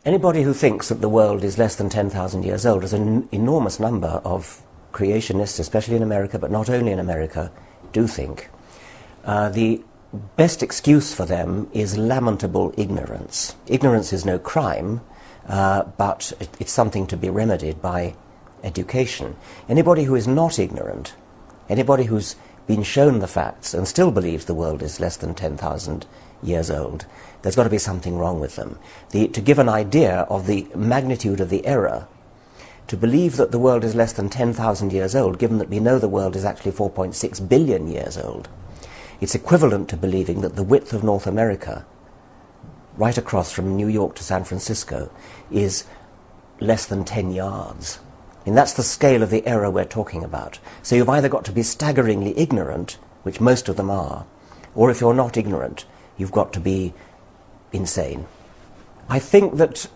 Anybody who thinks that the world is less than 10,000 years old, there's an enormous number of creationists, especially in America, but not only in America, do think. The best excuse for them is lamentable ignorance. Ignorance is no crime, but it's something to be remedied by education. Anybody who is not ignorant, anybody who's been shown the facts and still believes the world is less than 10,000 years old, there's got to be something wrong with them. To give an idea of the magnitude of the error, to believe that the world is less than 10,000 years old, given that we know the world is actually 4.6 billion years old, it's equivalent to believing that the width of North America, right across from New York to San Francisco, is less than 10 yards. And that's the scale of the error we're talking about. So you've either got to be staggeringly ignorant, which most of them are, or if you're not ignorant, you've got to be insane. I think that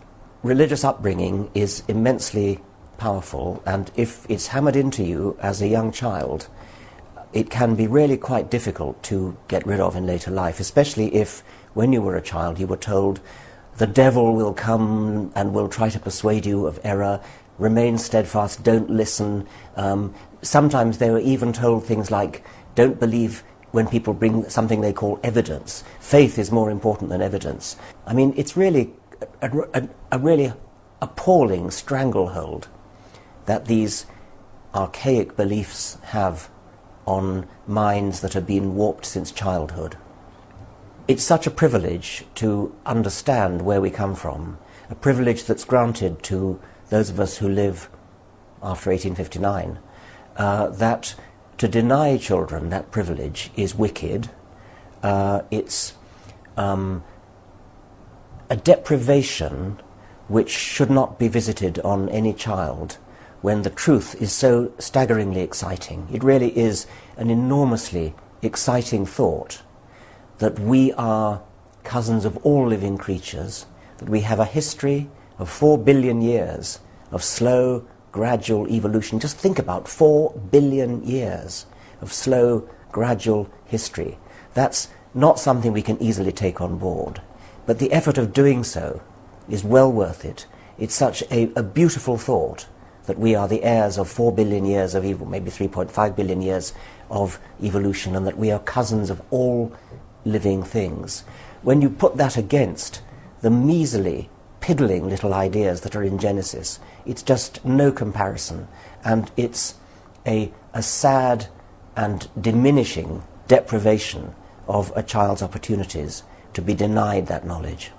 religious upbringing is immensely powerful, and if it's hammered into you as a young child, it can be really quite difficult to get rid of in later life, especially if, when you were a child, you were told the devil will come and will try to persuade you of error, remain steadfast, don't listen. Sometimes they were even told things like, don't believe when people bring something they call evidence. Faith is more important than evidence. I mean, it's really a really appalling stranglehold that these archaic beliefs have on minds that have been warped since childhood. It's such a privilege to understand where we come from, a privilege that's granted to those of us who live after 1859, that to deny children that privilege is wicked. It's a deprivation which should not be visited on any child when the truth is so staggeringly exciting. It really is an enormously exciting thought that we are cousins of all living creatures, that we have a history of 4 billion years of slow, gradual evolution. Just think about 4 billion years of slow, gradual history. That's not something we can easily take on board. But the effort of doing so is well worth it. It's such a beautiful thought that we are the heirs of 4 billion years of maybe 3.5 billion years of evolution, and that we are cousins of all living things. When you put that against the measly, piddling little ideas that are in Genesis, it's just no comparison, and it's a sad and diminishing deprivation of a child's opportunities to be denied that knowledge.